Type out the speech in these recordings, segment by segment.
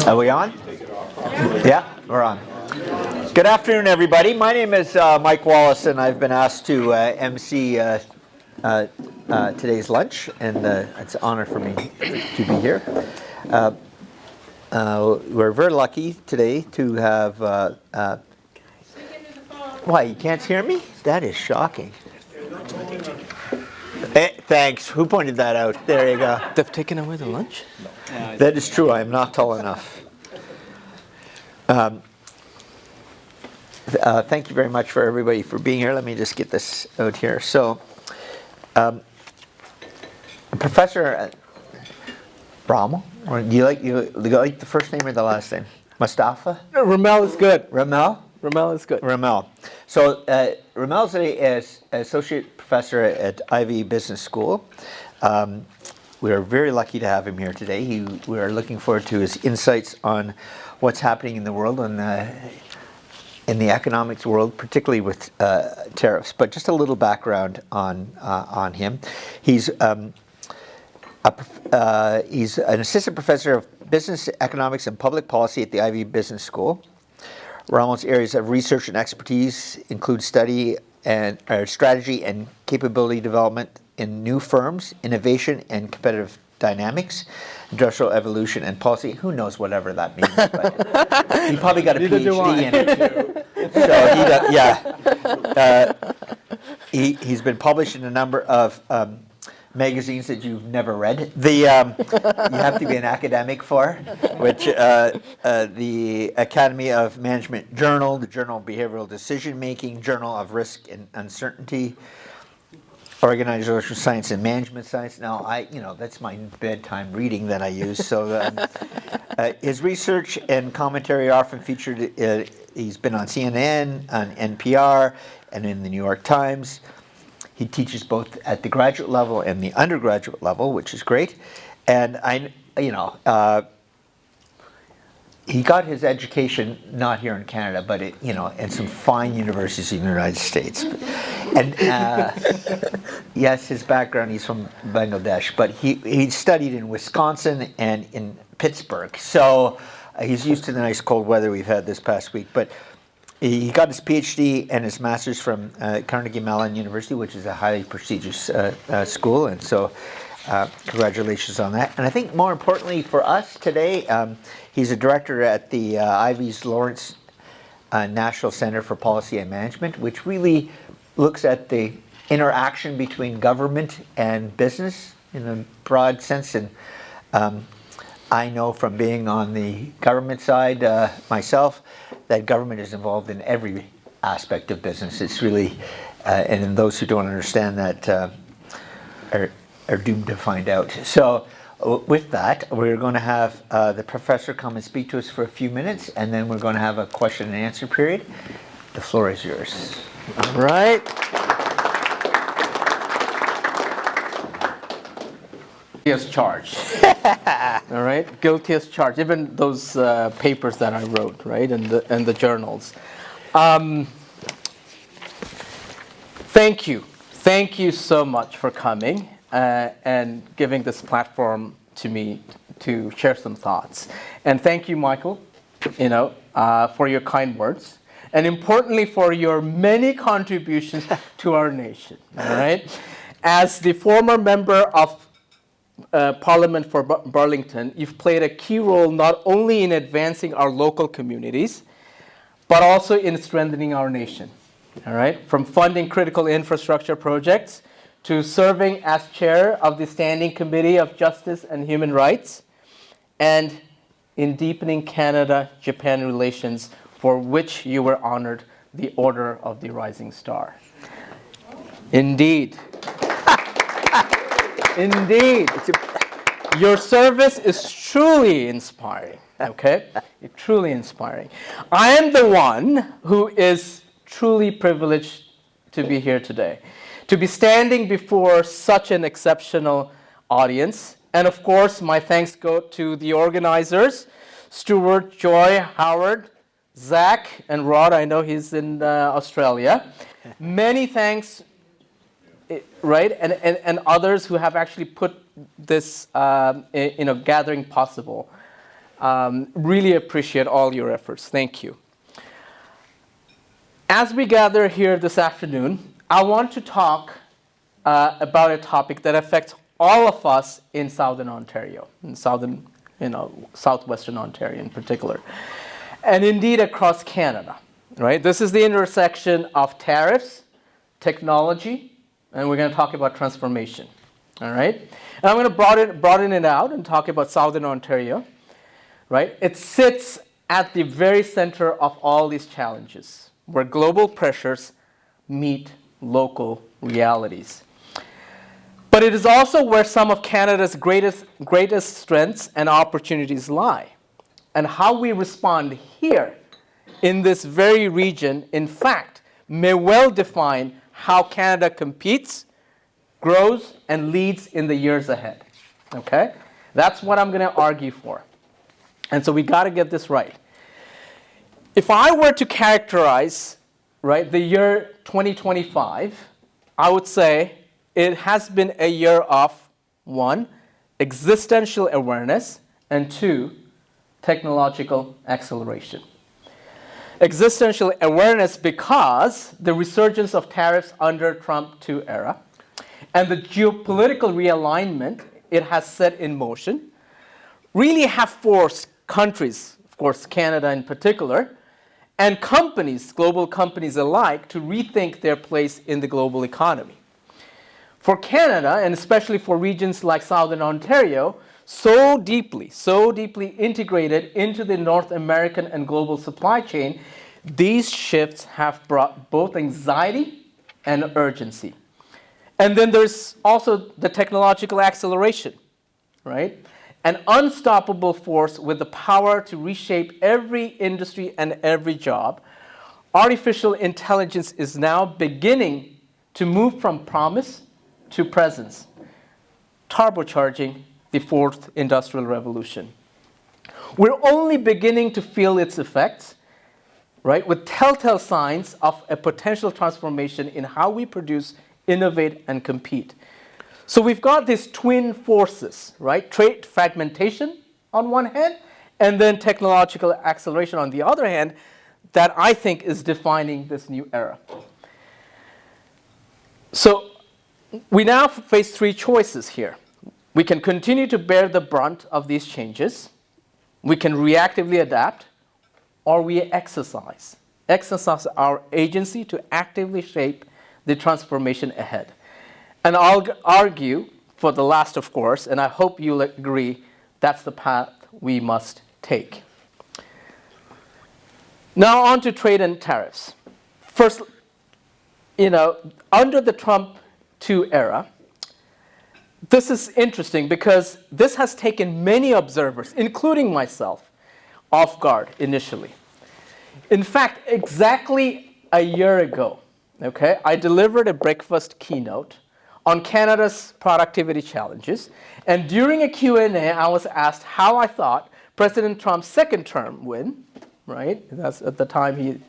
Are we on? Yeah, we're on. Good afternoon, everybody. My name is Mike Wallace, and I've been asked to MC today's lunch, and it's an honor for me to be here. We're very lucky today to have... Why, you can't hear me? That is shocking. Hey, thanks. Who pointed that out? There you go. They've taken away the lunch? That is true. I am not tall enough. Thank you very much for everybody for being here. Let me just get this out here. So, Professor Romel, do you like the first name or the last name? Mostafa? Romel is good. Romel? Romel is good. Romel. So Romel is associate professor at Ivey Business School. We are very lucky to have him here today. We are looking forward to his insights on what's happening in the world and in the economics world, particularly with tariffs. But just a little background on him. He's an assistant professor of business economics and public policy at the Ivey Business School. Romel's areas of research and expertise include strategy and capability development in new firms, innovation and competitive dynamics, industrial evolution and policy. Who knows whatever that means? But he probably got a PhD in it too. So he's been published in a number of magazines that you've never read. You have to be an academic for, which the Academy of Management Journal, the Journal of Behavioral Decision Making, Journal of Risk and Uncertainty, Organizational Science and Management Science. Now, that's my bedtime reading that I use. So his research and commentary are often featured. He's been on CNN, on NPR, and in the New York Times. He teaches both at the graduate level and the undergraduate level, which is great. And he got his education not here in Canada, but in some fine universities in the United States. And yes, his background, he's from Bangladesh, but he studied in Wisconsin and in Pittsburgh. So he's used to the nice cold weather we've had this past week. But he got his PhD and his master's from Carnegie Mellon University, which is a highly prestigious school, and so congratulations on that. And I think more importantly for us today, he's a director at the Ivey's Lawrence National Center for Policy and Management, which really looks at the interaction between government and business in a broad sense. And I know from being on the government side myself that government is involved in every aspect of business. It's really, and those who don't understand that are doomed to find out. So with that, we're going to have the professor come and speak to us for a few minutes, and then we're going to have a question and answer period. The floor is yours. All right. Guilty as charged. All right, guilty as charged. Even those papers that I wrote, right, and the journals. Thank you so much for coming and giving this platform to me to share some thoughts. And thank you, Michael, for your kind words, and importantly for your many contributions to our nation. All right, as the former member of Parliament for Burlington, you've played a key role not only in advancing our local communities, but also in strengthening our nation. All right, from funding critical infrastructure projects to serving as chair of the Standing Committee of Justice and Human Rights, and in deepening Canada-Japan relations, for which you were honored the Order of the Rising Star. Indeed. Indeed. Your service is truly inspiring, okay? Truly inspiring. I am the one who is truly privileged to be here today, to be standing before such an exceptional audience. And of course, my thanks go to the organizers, Stuart, Joy, Howard, Zach, and Rod. I know he's in Australia. Many thanks, right, and others who have actually put this gathering possible. Really appreciate all your efforts. Thank you. As we gather here this afternoon, I want to talk about a topic that affects all of us in Southern Ontario, in Southwestern Ontario in particular, and indeed across Canada. Right? This is the intersection of tariffs, technology, and we're going to talk about transformation. All right? And I'm going to broaden it out and talk about Southern Ontario. Right? It sits at the very center of all these challenges, where global pressures meet local realities. But it is also where some of Canada's greatest strengths and opportunities lie. And how we respond here in this very region, in fact, may well define how Canada competes, grows, and leads in the years ahead. Okay? That's what I'm going to argue for. And so we got to get this right. If I were to characterize, right, the year 2025, I would say it has been a year of, 1, existential awareness, and 2, technological acceleration. Existential awareness because the resurgence of tariffs under Trump 2 era and the geopolitical realignment it has set in motion really have forced countries, of course Canada in particular, and companies, global companies alike, to rethink their place in the global economy. For Canada, and especially for regions like Southern Ontario, so deeply integrated into the North American and global supply chain, these shifts have brought both anxiety and urgency. And then there's also the technological acceleration, right? An unstoppable force with the power to reshape every industry and every job. Artificial intelligence is now beginning to move from promise to presence, turbocharging the fourth industrial revolution. We're only beginning to feel its effects, right, with telltale signs of a potential transformation in how we produce, innovate, and compete. So we've got these twin forces, right, trade fragmentation on one hand, and then technological acceleration on the other hand, that I think is defining this new era. So we now face 3 choices here. We can continue to bear the brunt of these changes, we can reactively adapt, or we exercise our agency to actively shape the transformation ahead. And I'll argue for the last, of course, and I hope you'll agree that's the path we must take. Now on to trade and tariffs. First, under the Trump 2 era, this is interesting because this has taken many observers, including myself, off guard initially. In fact, exactly a year ago, okay, I delivered a breakfast keynote on Canada's productivity challenges, and during a Q&A, I was asked how I thought President Trump's second term win, right? That's at the time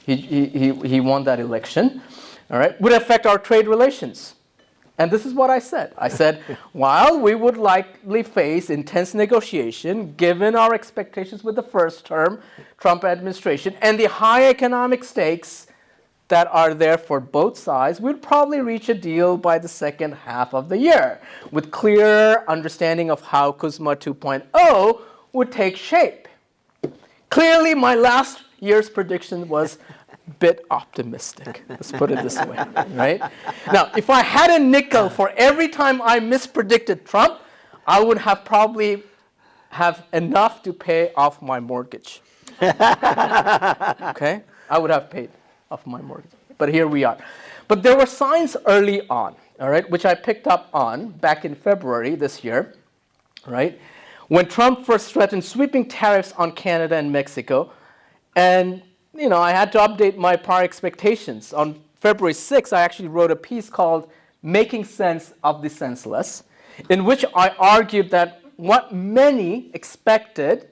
he won that election, all right, would affect our trade relations. And this is what I said. I said, while we would likely face intense negotiation, given our expectations with the first term Trump administration and the high economic stakes that are there for both sides, we'd probably reach a deal by the second half of the year, with clear understanding of how CUSMA 2.0 would take shape. Clearly, my last year's prediction was bit optimistic. Let's put it this way, right? Now, if I had a nickel for every time I mispredicted Trump, I would have probably have enough to pay off my mortgage. Okay? I would have paid off my mortgage. But here we are. But there were signs early on, all right, which I picked up on back in February this year, right, when Trump first threatened sweeping tariffs on Canada and Mexico. And I had to update my prior expectations. On February 6th, I actually wrote a piece called Making Sense of the Senseless, in which I argued that what many expected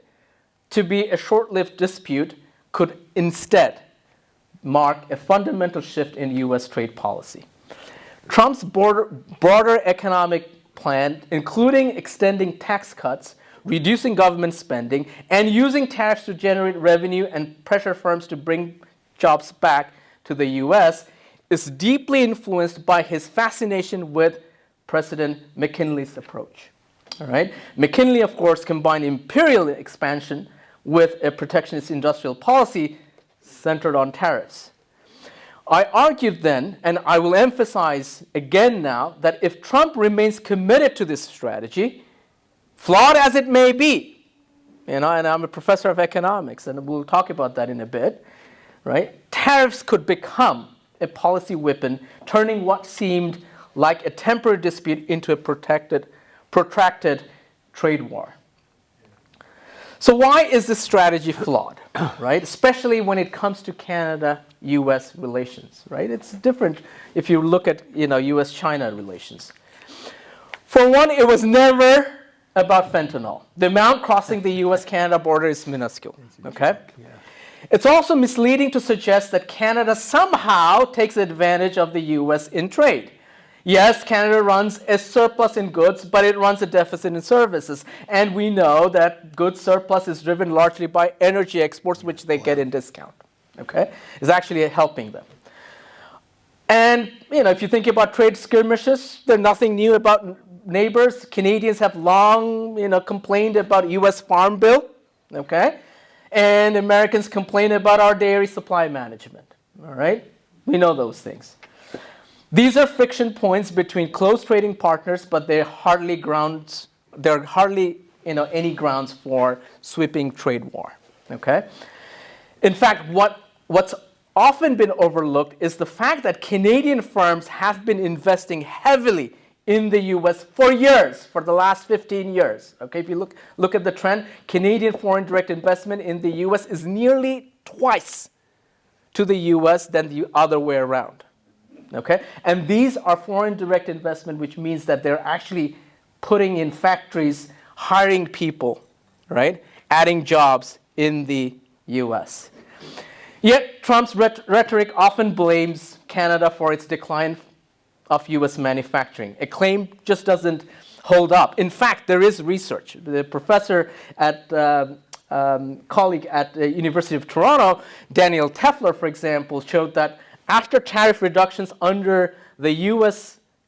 to be a short-lived dispute could instead mark a fundamental shift in U.S. trade policy. Trump's broader economic plan, including extending tax cuts, reducing government spending, and using tariffs to generate revenue and pressure firms to bring jobs back to the US is deeply influenced by his fascination with President McKinley's approach. All right? McKinley, of course, combined imperial expansion with a protectionist industrial policy centered on tariffs. I argued then, and I will emphasize again now, that if Trump remains committed to this strategy, flawed as it may be, and I'm a professor of economics, and we'll talk about that in a bit, right? Tariffs could become a policy weapon, turning what seemed like a temporary dispute into a protracted trade war. So why is this strategy flawed, right? Especially when it comes to Canada-U.S. relations, right? It's different if you look at, U.S.-China relations. For one, it was never about fentanyl. The amount crossing the U.S.-Canada border is minuscule, okay? It's also misleading to suggest that Canada somehow takes advantage of the U.S. in trade. Yes, Canada runs a surplus in goods, but it runs a deficit in services. And we know that goods surplus is driven largely by energy exports, which they get in discount. Okay? It's actually helping them. And, if you think about trade skirmishes, there's nothing new about neighbors. Canadians have long, complained about U.S. Farm Bill. Okay? And Americans complain about our dairy supply management. All right? We know those things. These are friction points between close trading partners, but there are hardly any grounds for sweeping trade war. Okay? In fact, what's often been overlooked is the fact that Canadian firms have been investing heavily in the U.S. for years, for the last 15 years. Okay, if you look at the trend, Canadian foreign direct investment in the U.S. is nearly twice to the U.S. than the other way around. Okay, and these are foreign direct investment, which means that they're actually putting in factories, hiring people, right, adding jobs in the U.S. Yet Trump's rhetoric often blames Canada for its decline of U.S. manufacturing. A claim just doesn't hold up. In fact, there is research. The professor colleague at the University of Toronto, Daniel Tefler, for example, showed that after tariff reductions under the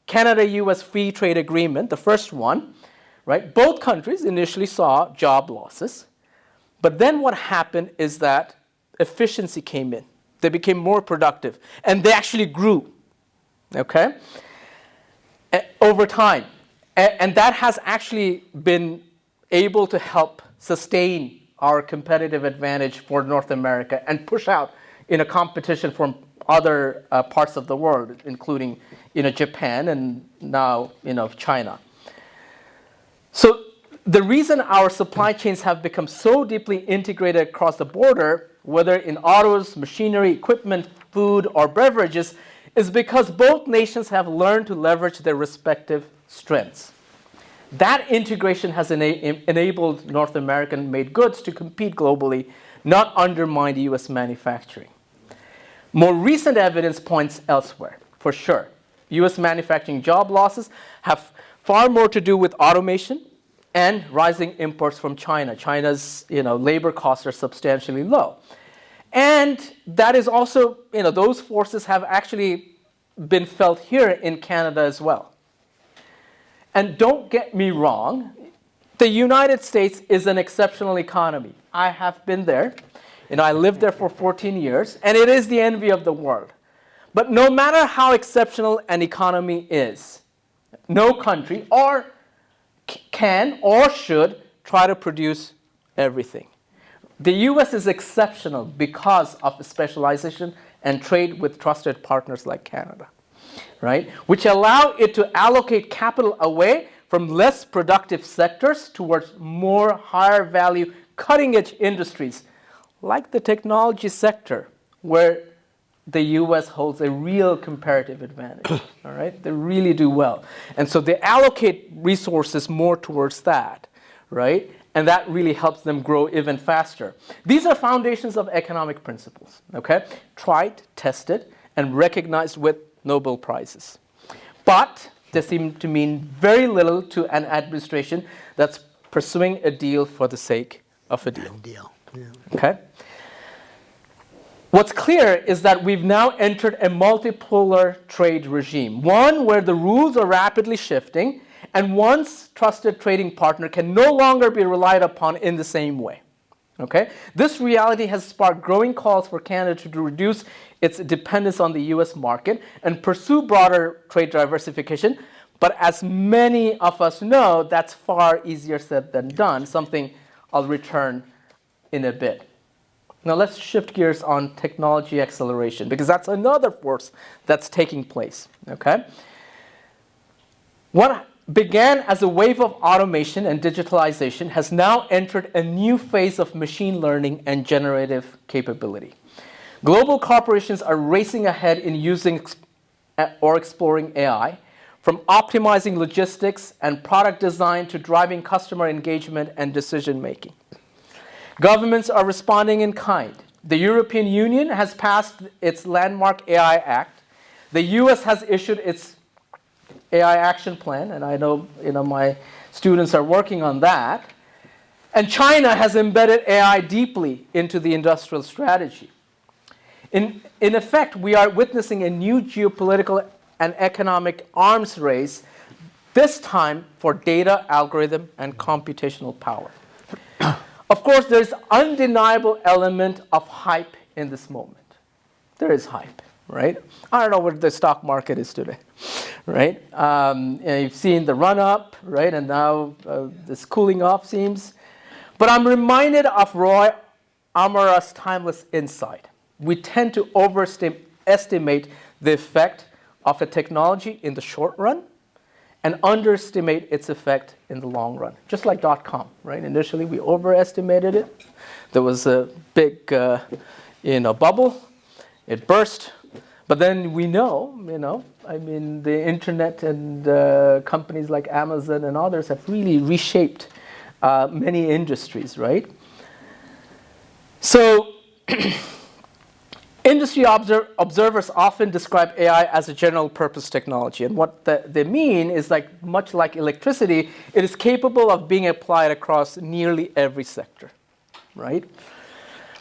Canada-U.S. Free Trade Agreement, the first one, right, both countries initially saw job losses. But then what happened is that efficiency came in. They became more productive, and they actually grew, okay, over time. And that has actually been able to help sustain our competitive advantage for North America and push out in a competition from other parts of the world, including Japan and now China. So the reason our supply chains have become so deeply integrated across the border, whether in autos, machinery, equipment, food, or beverages, is because both nations have learned to leverage their respective strengths. That integration has enabled North American-made goods to compete globally, not undermine U.S. manufacturing. More recent evidence points elsewhere, for sure. U.S. manufacturing job losses have far more to do with automation and rising imports from China. China's labor costs are substantially low. And that is also, those forces have actually been felt here in Canada as well. And don't get me wrong, the United States is an exceptional economy. I have been there. I lived there for 14 years, and it is the envy of the world. But no matter how exceptional an economy is, no country can or should try to produce everything. The U.S. is exceptional because of specialization and trade with trusted partners like Canada, right? Which allow it to allocate capital away from less productive sectors towards more higher value, cutting-edge industries, like the technology sector, where the U.S. holds a real comparative advantage. All right, they really do well, and so they allocate resources more towards that, right? And that really helps them grow even faster. These are foundations of economic principles. Okay, tried, tested, and recognized with Nobel Prizes, but they seem to mean very little to an administration that's pursuing a deal for the sake of a deal. Yeah. Okay? What's clear is that we've now entered a multipolar trade regime, one where the rules are rapidly shifting, and one's trusted trading partner can no longer be relied upon in the same way. Okay? This reality has sparked growing calls for Canada to reduce its dependence on the US market and pursue broader trade diversification. But as many of us know, that's far easier said than done, something I'll return in a bit. Now let's shift gears on technology acceleration, because that's another force that's taking place. Okay? What began as a wave of automation and digitalization has now entered a new phase of machine learning and generative capability. Global corporations are racing ahead in using or exploring AI, from optimizing logistics and product design to driving customer engagement and decision making. Governments are responding in kind. The European Union has passed its landmark AI Act. The US has issued its AI Action Plan, and I know my students are working on that. And China has embedded AI deeply into the industrial strategy. In effect, we are witnessing a new geopolitical and economic arms race, this time for data, algorithm, and computational power. Of course, there's undeniable element of hype in this moment. There is hype, right? I don't know what the stock market is today, right? And you've seen the run-up, right? And now this cooling off seems. But I'm reminded of Roy Amara's timeless insight. We tend to overestimate the effect of a technology in the short run and underestimate its effect in the long run. Just like .com, right? Initially, we overestimated it. There was a big, bubble. It burst. But then we know, the internet and companies like Amazon and others have really reshaped many industries, right? So industry observers often describe AI as a general purpose technology. And what they mean is, like, much like electricity, it is capable of being applied across nearly every sector, right?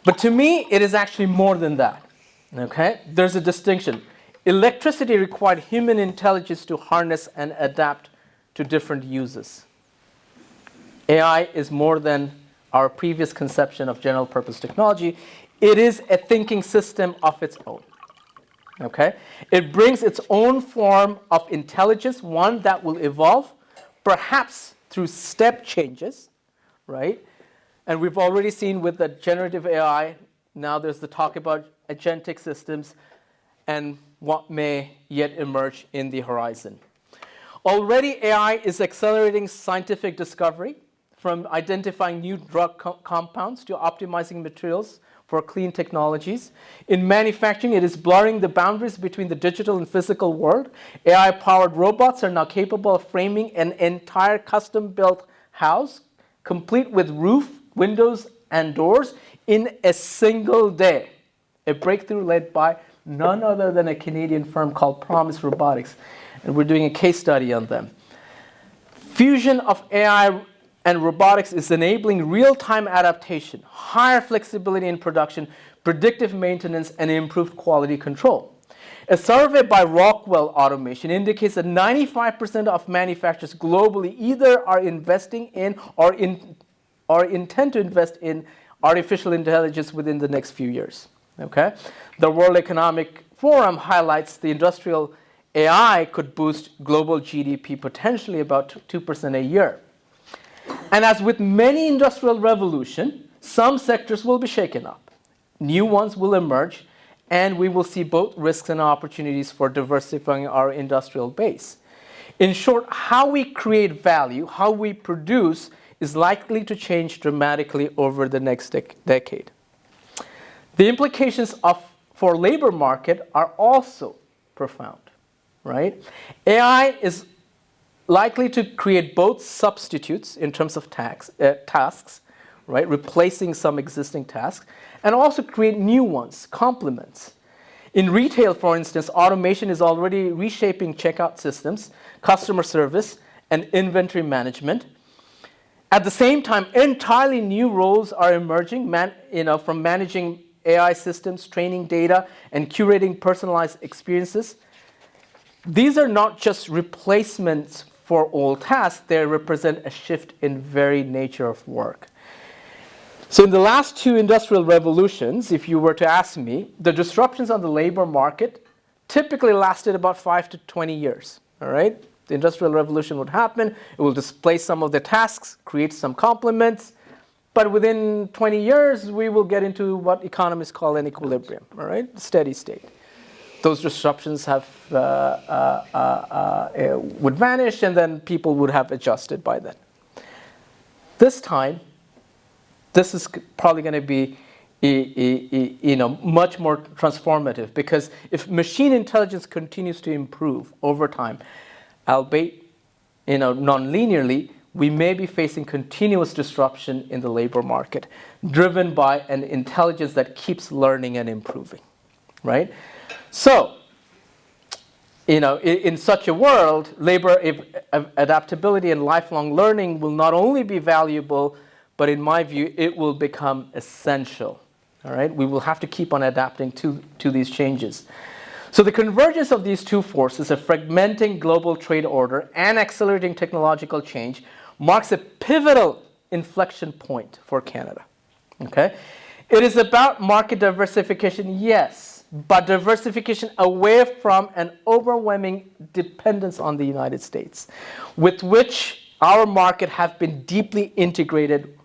But to me, it is actually more than that, okay? There's a distinction. Electricity required human intelligence to harness and adapt to different uses. AI is more than our previous conception of general purpose technology. It is a thinking system of its own, okay? It brings its own form of intelligence, one that will evolve, perhaps through step changes, right? And we've already seen with the generative AI, now there's the talk about agentic systems and what may yet emerge in the horizon. Already, AI is accelerating scientific discovery, from identifying new drug compounds to optimizing materials for clean technologies. In manufacturing, it is blurring the boundaries between the digital and physical world. AI-powered robots are now capable of framing an entire custom-built house, complete with roof, windows, and doors, in a single day. A breakthrough led by none other than a Canadian firm called Promise Robotics. And we're doing a case study on them. Fusion of AI and robotics is enabling real-time adaptation, higher flexibility in production, predictive maintenance, and improved quality control. A survey by Rockwell Automation indicates that 95% of manufacturers globally either are investing in or intend to invest in artificial intelligence within the next few years. Okay? The World Economic Forum highlights the industrial AI could boost global GDP potentially about 2% a year. And as with many industrial revolution, some sectors will be shaken up. New ones will emerge, and we will see both risks and opportunities for diversifying our industrial base. In short, how we create value, how we produce, is likely to change dramatically over the next decade. The implications for labor market are also profound, right? AI is likely to create both substitutes in terms of tasks, right, replacing some existing tasks, and also create new ones, complements. In retail, for instance, automation is already reshaping checkout systems, customer service, and inventory management. At the same time, entirely new roles are emerging, from managing AI systems, training data, and curating personalized experiences. These are not just replacements for old tasks, they represent a shift in very nature of work. So in the last two industrial revolutions, if you were to ask me, the disruptions on the labor market typically lasted about 5 to 20 years, all right? The industrial revolution would happen, it will displace some of the tasks, create some complements, but within 20 years, we will get into what economists call an equilibrium, all right? Steady state. Those disruptions would vanish, and then people would have adjusted by then. This time, this is probably going to be much more transformative, because if machine intelligence continues to improve over time, albeit non-linearly, we may be facing continuous disruption in the labor market, driven by an intelligence that keeps learning and improving, right? So, in such a world, labor adaptability and lifelong learning will not only be valuable, but in my view, it will become essential. All right, we will have to keep on adapting to these changes. So the convergence of these two forces, a fragmenting global trade order and accelerating technological change, marks a pivotal inflection point for Canada. Okay, it is about market diversification, yes, but diversification away from an overwhelming dependence on the United States, with which our market have been deeply integrated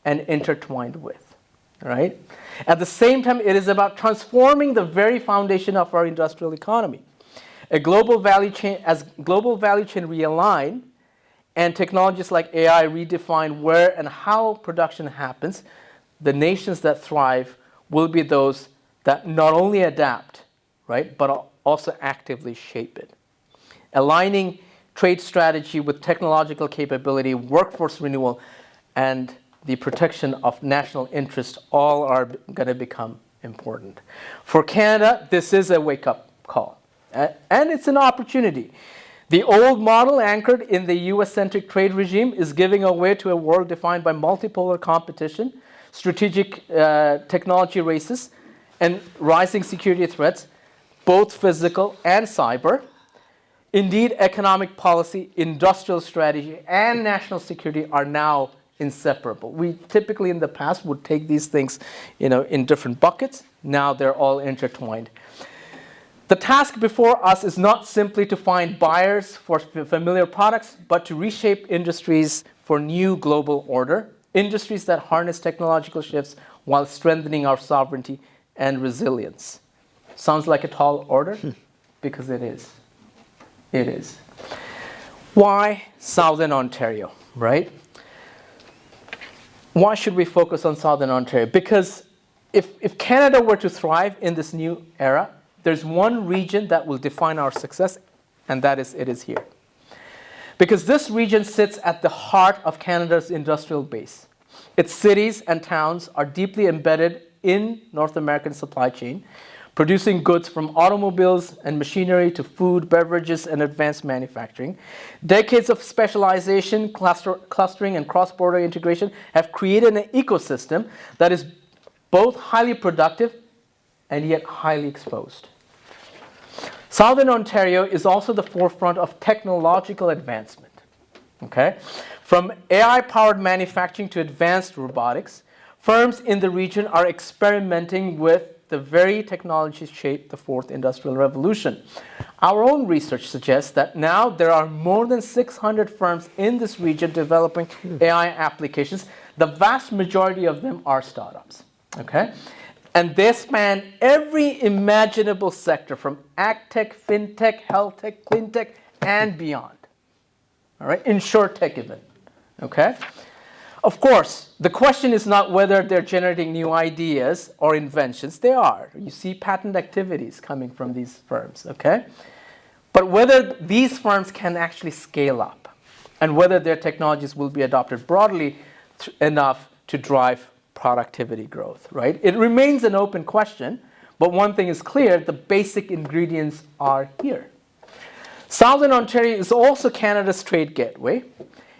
and intertwined with, right? At the same time, it is about transforming the very foundation of our industrial economy. As global value chain realign and technologies like AI redefine where and how production happens, the nations that thrive will be those that not only adapt, right, but also actively shape it. Aligning trade strategy with technological capability, workforce renewal, and the protection of national interest all are going to become important. For Canada, this is a wake-up call, and it's an opportunity. The old model anchored in the US-centric trade regime is giving way to a world defined by multipolar competition, strategic technology races, and rising security threats, both physical and cyber. Indeed, economic policy, industrial strategy, and national security are now inseparable. We typically in the past would take these things, in different buckets. Now they're all intertwined. The task before us is not simply to find buyers for familiar products, but to reshape industries for new global order, industries that harness technological shifts while strengthening our sovereignty and resilience. Sounds like a tall order? Because it is. It is. Why Southern Ontario, right? Why should we focus on Southern Ontario? Because if Canada were to thrive in this new era, there's one region that will define our success, and that is it is here. Because this region sits at the heart of Canada's industrial base. Its cities and towns are deeply embedded in North American supply chain, producing goods from automobiles and machinery to food, beverages, and advanced manufacturing. Decades of specialization, clustering, and cross-border integration have created an ecosystem that is both highly productive and yet highly exposed. Southern Ontario is also the forefront of technological advancement. Okay? From AI-powered manufacturing to advanced robotics, firms in the region are experimenting with the very technologies shaped the fourth industrial revolution. Our own research suggests that now there are more than 600 firms in this region developing AI applications. The vast majority of them are startups, okay? And they span every imaginable sector from agtech, fintech, health tech, clean tech, and beyond. All right, insurtech even, okay? Of course, the question is not whether they're generating new ideas or inventions. They are. You see patent activities coming from these firms, okay? But whether these firms can actually scale up and whether their technologies will be adopted broadly enough to drive productivity growth, right? It remains an open question, but one thing is clear, the basic ingredients are here. Southern Ontario is also Canada's trade gateway.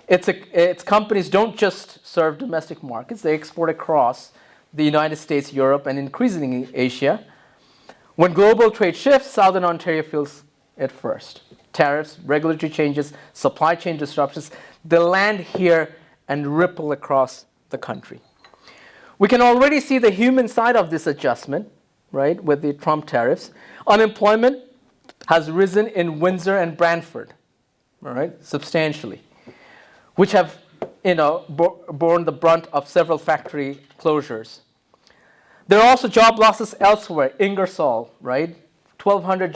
its companies don't just serve domestic markets, they export across the United States, Europe, and increasingly Asia. When global trade shifts, Southern Ontario feels it first. Tariffs, regulatory changes, supply chain disruptions, they land here and ripple across the country. We can already see the human side of this adjustment, right, with the Trump tariffs. Unemployment has risen in Windsor and Brantford, all right, substantially, which have, borne the brunt of several factory closures. There are also job losses elsewhere. Ingersoll, right, 1,200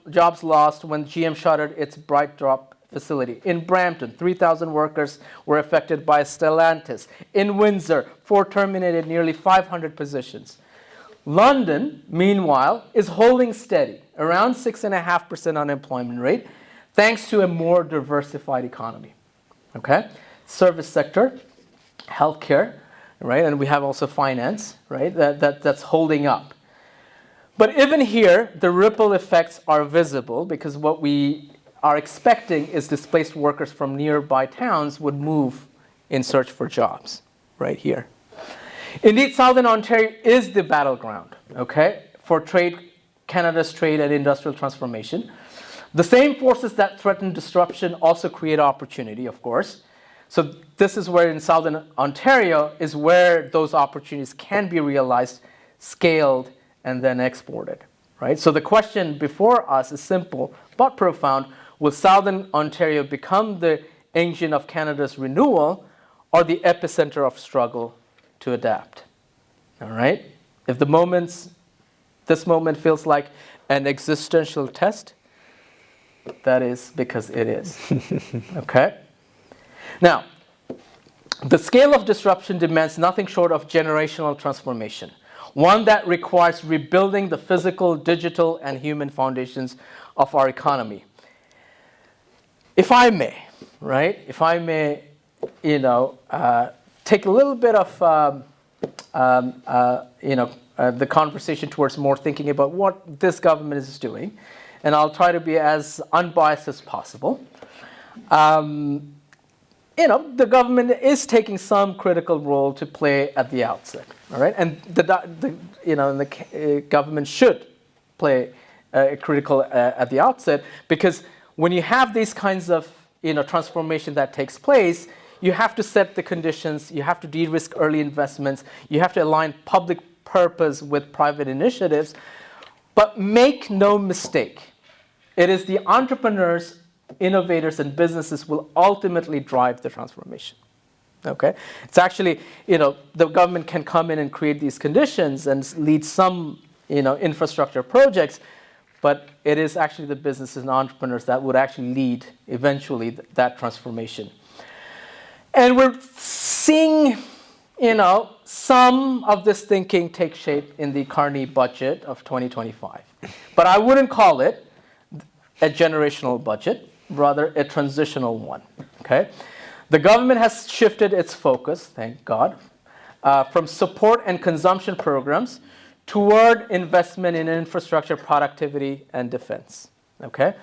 jobs lost when GM shuttered its Bright Drop facility. In Brampton, 3,000 workers were affected by Stellantis. In Windsor, Ford terminated nearly 500 positions. London, meanwhile, is holding steady, around 6.5% unemployment rate, thanks to a more diversified economy. Okay? Service sector, healthcare, right? And we have also finance, right? That's holding up. But even here, the ripple effects are visible because what we are expecting is displaced workers from nearby towns would move in search for jobs, right here. Indeed, Southern Ontario is the battleground, okay, for Canada's trade and industrial transformation. The same forces that threaten disruption also create opportunity, of course. So this is where in Southern Ontario is where those opportunities can be realized, scaled, and then exported, right? So the question before us is simple but profound. Will Southern Ontario become the engine of Canada's renewal or the epicenter of struggle to adapt? All right? If this moment feels like an existential test, that is because it is. Okay? Now, the scale of disruption demands nothing short of generational transformation, one that requires rebuilding the physical, digital, and human foundations of our economy. If I may, right? If I may, take a little bit of, the conversation towards more thinking about what this government is doing, and I'll try to be as unbiased as possible. The government is taking some critical role to play at the outset, all right? And the government should play critical at the outset because when you have these kinds of transformation that takes place, you have to set the conditions, you have to de-risk early investments, you have to align public purpose with private initiatives. But make no mistake, it is the entrepreneurs, innovators, and businesses will ultimately drive the transformation. Okay? It's actually, the government can come in and create these conditions and lead some, infrastructure projects, but it is actually the businesses and entrepreneurs that would actually lead eventually that transformation. And we're seeing, some of this thinking take shape in the Carney budget of 2025. But I wouldn't call it a generational budget, rather a transitional one, okay? The government has shifted its focus, thank God, from support and consumption programs toward investment in infrastructure, productivity, and defense, okay?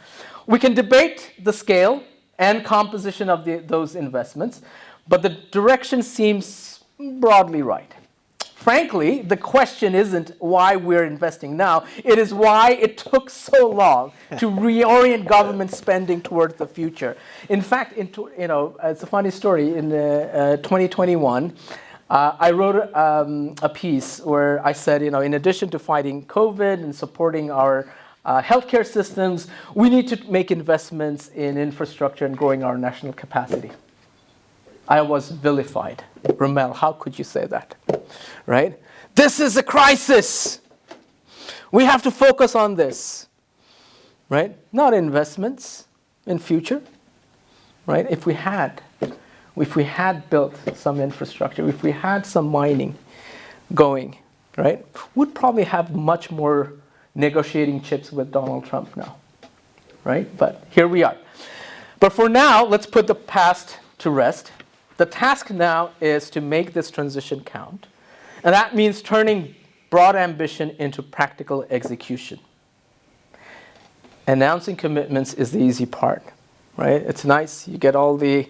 We can debate the scale and composition of those investments, but the direction seems broadly right. Frankly, the question isn't why we're investing now. It is why it took so long to reorient government spending towards the future. In fact, it's a funny story. In 2021, I wrote a piece where I said, in addition to fighting COVID and supporting our healthcare systems, we need to make investments in infrastructure and growing our national capacity. I was vilified. Romel, how could you say that? Right? This is a crisis. We have to focus on this. Right? Not investments in future. Right? If we had built some infrastructure, if we had some mining going, right, we'd probably have much more negotiating chips with Donald Trump now. Right? But here we are. But for now, let's put the past to rest. The task now is to make this transition count. And that means turning broad ambition into practical execution. Announcing commitments is the easy part. right? It's nice. You get all the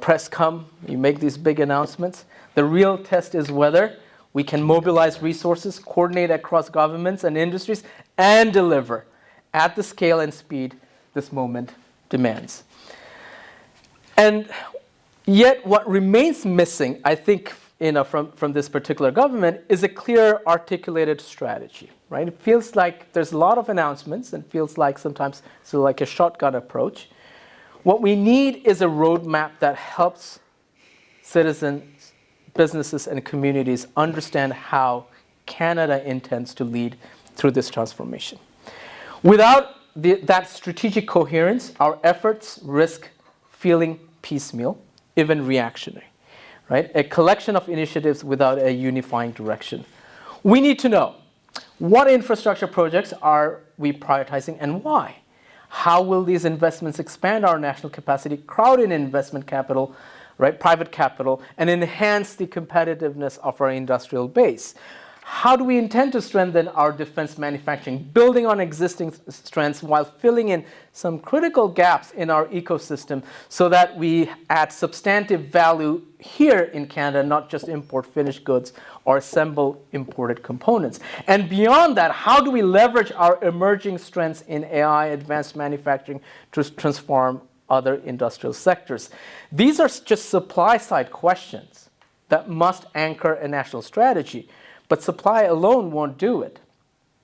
press come, you make these big announcements. The real test is whether we can mobilize resources, coordinate across governments and industries, and deliver at the scale and speed this moment demands. And yet what remains missing, I think, from this particular government is a clear articulated strategy, right? It feels like there's a lot of announcements and feels like sometimes it's like a shotgun approach. What we need is a roadmap that helps citizens, businesses, and communities understand how Canada intends to lead through this transformation. Without that strategic coherence, our efforts risk feeling piecemeal, even reactionary, right? A collection of initiatives without a unifying direction. We need to know what infrastructure projects are we prioritizing and why? How will these investments expand our national capacity, crowd in investment capital, right, private capital, and enhance the competitiveness of our industrial base? How do we intend to strengthen our defense manufacturing, building on existing strengths while filling in some critical gaps in our ecosystem so that we add substantive value here in Canada, not just import finished goods or assemble imported components? And beyond that, how do we leverage our emerging strengths in AI, advanced manufacturing to transform other industrial sectors? These are just supply-side questions that must anchor a national strategy. But supply alone won't do it.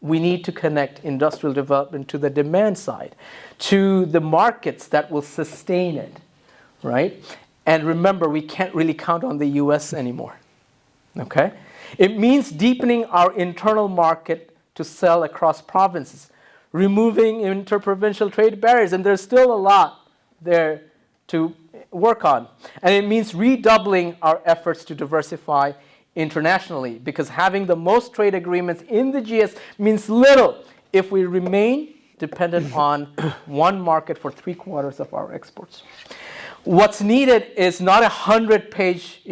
We need to connect industrial development to the demand side, to the markets that will sustain it, right? And remember, we can't really count on the US anymore, okay? It means deepening our internal market to sell across provinces, removing interprovincial trade barriers, and there's still a lot there to work on. And it means redoubling our efforts to diversify internationally, because having the most trade agreements in the GS means little if we remain dependent on one market for 3/4 of our exports. What's needed is not a 100-page,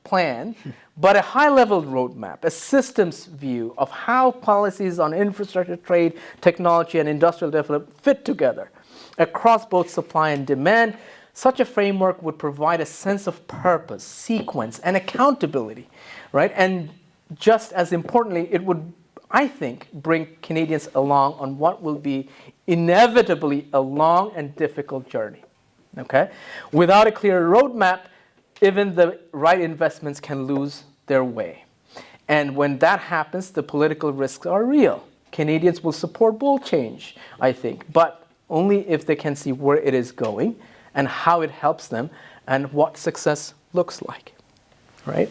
plan, but a high-level roadmap, a systems view of how policies on infrastructure, trade, technology, and industrial development fit together across both supply and demand. Such a framework would provide a sense of purpose, sequence, and accountability, right? And just as importantly, it would, I think, bring Canadians along on what will be inevitably a long and difficult journey, okay? Without a clear roadmap, even the right investments can lose their way. And when that happens, the political risks are real. Canadians will support bold change, I think, but only if they can see where it is going and how it helps them and what success looks like, right?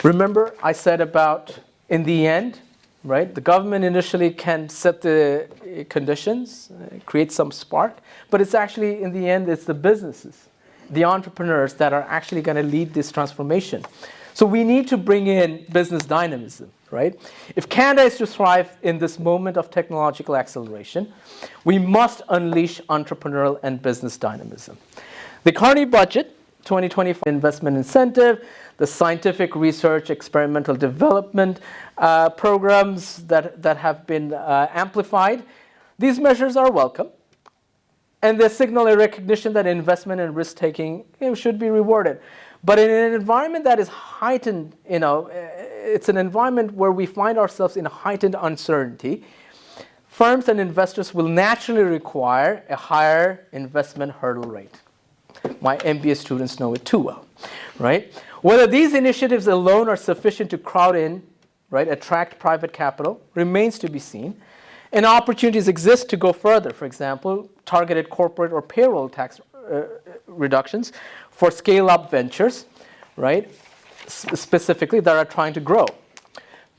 Remember I said about, in the end, right, the government initially can set the conditions, create some spark, but it's actually, in the end, it's the businesses, the entrepreneurs that are actually going to lead this transformation. So we need to bring in business dynamism, right? If Canada is to thrive in this moment of technological acceleration, we must unleash entrepreneurial and business dynamism. The Carney budget, 2025 investment incentive, the scientific research, experimental development programs that have been amplified, these measures are welcome. And they signal a recognition that investment and risk-taking should be rewarded. But in an environment that is heightened, it's an environment where we find ourselves in heightened uncertainty, firms and investors will naturally require a higher investment hurdle rate. My MBA students know it too well, right? Whether these initiatives alone are sufficient to crowd in, right, attract private capital, remains to be seen. And opportunities exist to go further. For example, targeted corporate or payroll tax reductions for scale-up ventures, right, specifically that are trying to grow.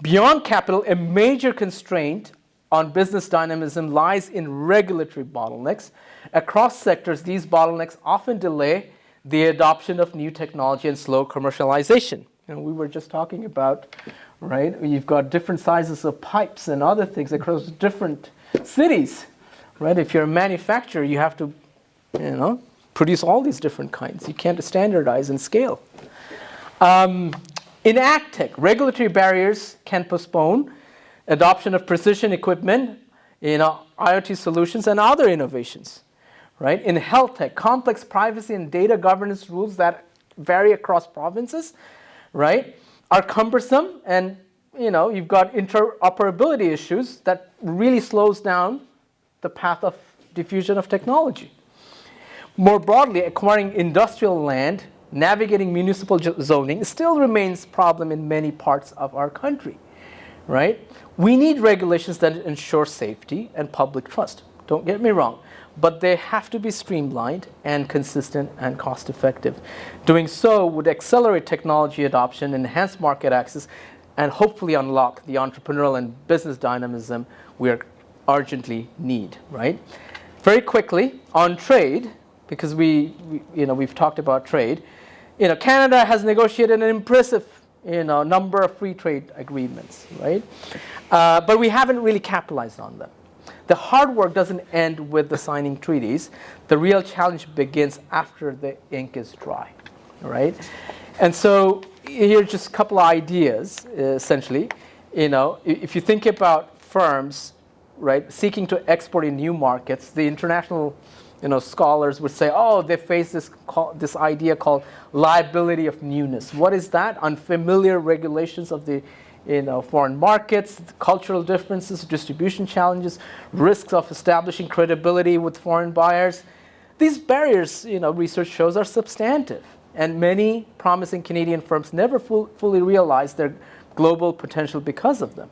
Beyond capital, a major constraint on business dynamism lies in regulatory bottlenecks. Across sectors, these bottlenecks often delay the adoption of new technology and slow commercialization. We were just talking about, right, you've got different sizes of pipes and other things across different cities, right? If you're a manufacturer, you have to, produce all these different kinds. You can't standardize and scale. In AgTech, regulatory barriers can postpone adoption of precision equipment, IoT solutions, and other innovations, right? In health tech, complex privacy and data governance rules that vary across provinces, right, are cumbersome, and you've got interoperability issues that really slows down the path of diffusion of technology. More broadly, acquiring industrial land, navigating municipal zoning still remains a problem in many parts of our country, right? We need regulations that ensure safety and public trust. Don't get me wrong, but they have to be streamlined and consistent and cost effective. Doing so would accelerate technology adoption, enhance market access, and hopefully unlock the entrepreneurial and business dynamism we urgently need, right? Very quickly, on trade, because we've talked about trade, Canada has negotiated an impressive number of free trade agreements, right? But we haven't really capitalized on them. The hard work doesn't end with the signing treaties. The real challenge begins after the ink is dry, right? And so here are just a couple of ideas, essentially. If you think about firms, right, seeking to export in new markets, the international scholars would say, oh, they face this idea called liability of newness. What is that? Unfamiliar regulations of the foreign markets, cultural differences, distribution challenges, risks of establishing credibility with foreign buyers. These barriers, research shows, are substantive, and many promising Canadian firms never fully realize their global potential because of them.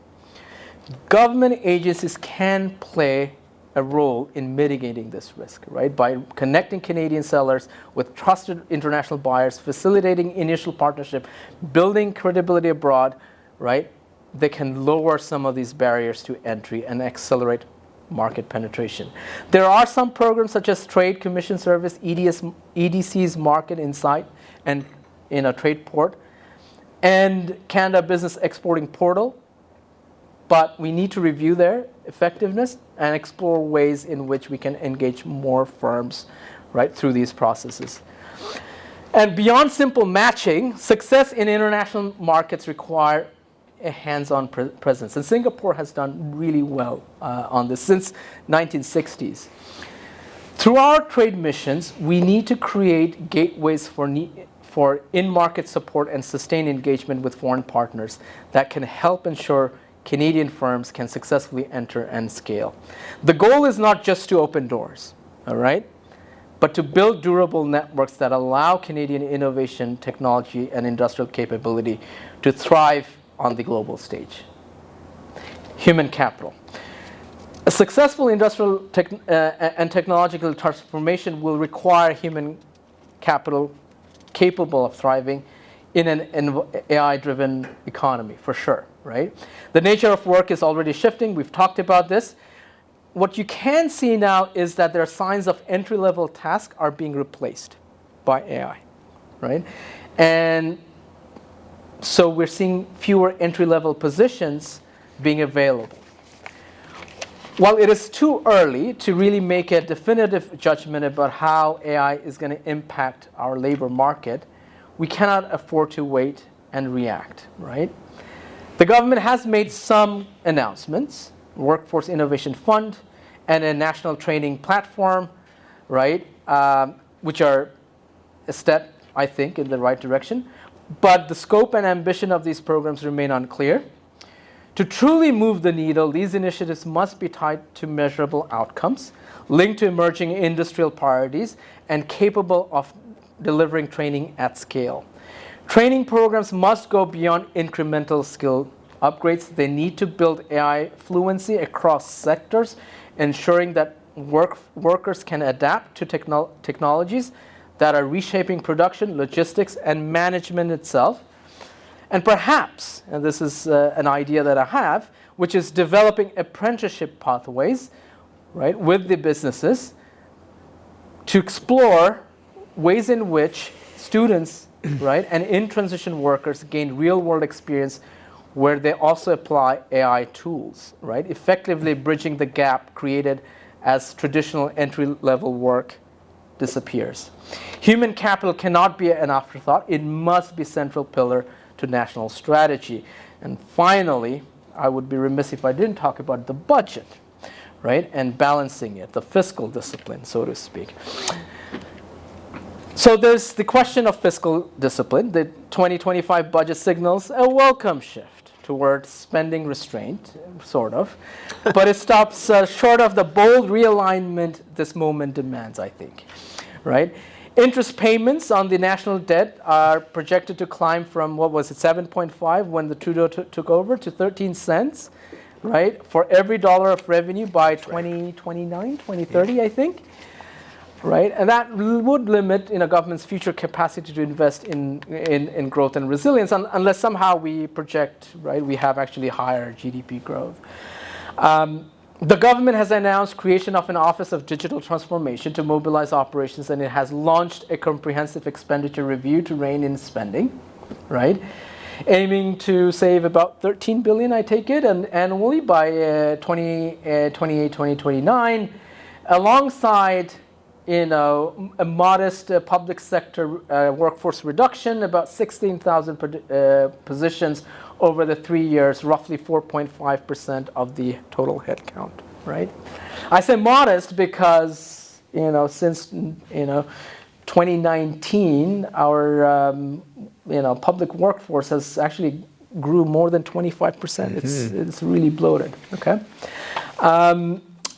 Government agencies can play a role in mitigating this risk, right? By connecting Canadian sellers with trusted international buyers, facilitating initial partnership, building credibility abroad, right? They can lower some of these barriers to entry and accelerate market penetration. There are some programs such as Trade Commission Service, EDC's Market Insight, and Trade Port, and Canada Business Exporting Portal, but we need to review their effectiveness and explore ways in which we can engage more firms, right, through these processes. And beyond simple matching, success in international markets require a hands-on presence. And Singapore has done really well on this since 1960s. Through our trade missions, we need to create gateways for in-market support and sustained engagement with foreign partners that can help ensure Canadian firms can successfully enter and scale. The goal is not just to open doors, all right, but to build durable networks that allow Canadian innovation, technology, and industrial capability to thrive on the global stage. Human capital. A successful industrial and technological transformation will require human capital capable of thriving in an AI-driven economy, for sure, right? The nature of work is already shifting. We've talked about this. What you can see now is that there are signs of entry-level tasks are being replaced by AI, right? And so we're seeing fewer entry-level positions being available. While it is too early to really make a definitive judgment about how AI is going to impact our labor market, we cannot afford to wait and react, right? The government has made some announcements, Workforce Innovation Fund and a national training platform, right, which are a step, I think, in the right direction. But the scope and ambition of these programs remain unclear. To truly move the needle, these initiatives must be tied to measurable outcomes, linked to emerging industrial priorities, and capable of delivering training at scale. Training programs must go beyond incremental skill upgrades. They need to build AI fluency across sectors, ensuring that workers can adapt to technologies that are reshaping production, logistics, and management itself. And perhaps, and this is an idea that I have, which is developing apprenticeship pathways, right, with the businesses to explore ways in which students, right, and in-transition workers gain real-world experience where they also apply AI tools, right, effectively bridging the gap created as traditional entry-level work disappears. Human capital cannot be an afterthought. It must be a central pillar to national strategy. And finally, I would be remiss if I didn't talk about the budget, right? And balancing it, the fiscal discipline, so to speak. So there's the question of fiscal discipline. The 2025 budget signals a welcome shift towards spending restraint, sort of, but it stops short of the bold realignment this moment demands, I think, right? Interest payments on the national debt are projected to climb from, what was it, 7.5 when the Trudeau took over, to 13 cents, right, for every dollar of revenue by 2029, 2030, I think. Right, and that would limit government's future capacity to invest in growth and resilience unless somehow we project, right, we have actually higher GDP growth. The government has announced creation of an Office of Digital Transformation to mobilize operations, and it has launched a comprehensive expenditure review to rein in spending, right, aiming to save about 13 billion, I take it, and annually by 2028, 2029, alongside a modest public sector workforce reduction, about 16,000 positions over the 3 years, roughly 4.5% of the total headcount, right? I say modest because, since, 2019, our, public workforce has actually grew more than 25%. It's really bloated, okay?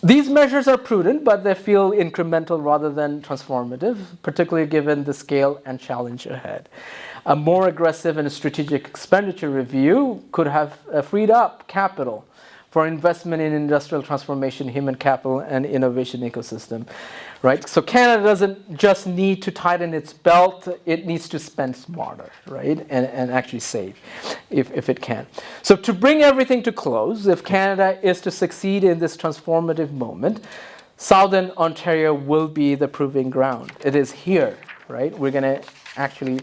These measures are prudent, but they feel incremental rather than transformative, particularly given the scale and challenge ahead. A more aggressive and strategic expenditure review could have freed up capital for investment in industrial transformation, human capital, and innovation ecosystem, right? So Canada doesn't just need to tighten its belt, it needs to spend smarter, right? And actually save, if it can. So to bring everything to close, if Canada is to succeed in this transformative moment, Southern Ontario will be the proving ground. It is here, right? We're gonna actually,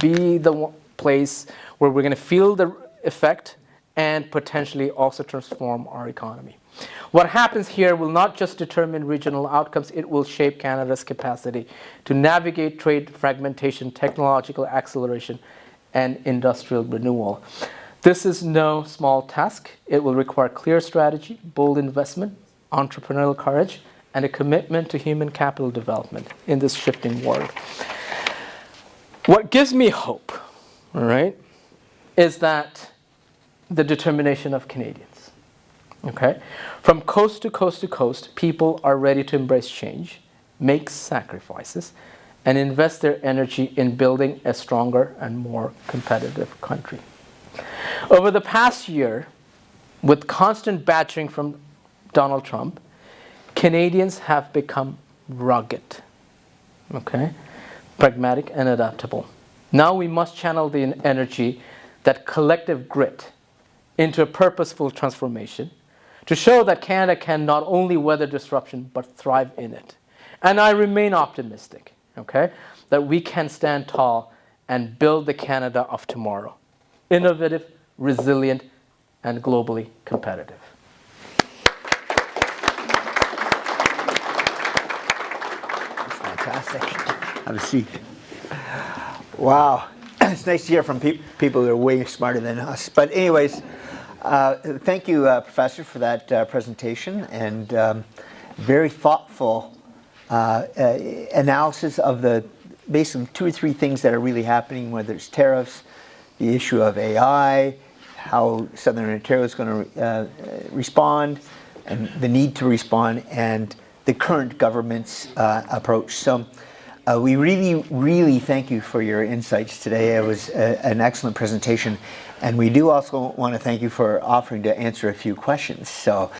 be the place where we're gonna feel the effect and potentially also transform our economy. What happens here will not just determine regional outcomes, it will shape Canada's capacity to navigate trade fragmentation, technological acceleration, and industrial renewal. This is no small task. It will require clear strategy, bold investment, entrepreneurial courage, and a commitment to human capital development in this shifting world. What gives me hope, all right, is that the determination of Canadians, okay? From coast to coast to coast, people are ready to embrace change, make sacrifices, and invest their energy in building a stronger and more competitive country. Over the past year, with constant badgering from Donald Trump, Canadians have become rugged, okay? Pragmatic and adaptable. Now we must channel the energy, that collective grit, into a purposeful transformation to show that Canada can not only weather disruption but thrive in it. And I remain optimistic, okay, that we can stand tall and build the Canada of tomorrow. Innovative, resilient, and globally competitive. That's fantastic. Have a seat. Wow. It's nice to hear from people that are way smarter than us. But anyways, thank you, Professor, for that presentation and very thoughtful analysis of the basically 2 or 3 things that are really happening, whether it's tariffs, the issue of AI, how Southern Ontario is going to respond, and the need to respond, and the current government's approach. So we really thank you for your insights today. It was an excellent presentation. And we do also want to thank you for offering to answer a few questions. So.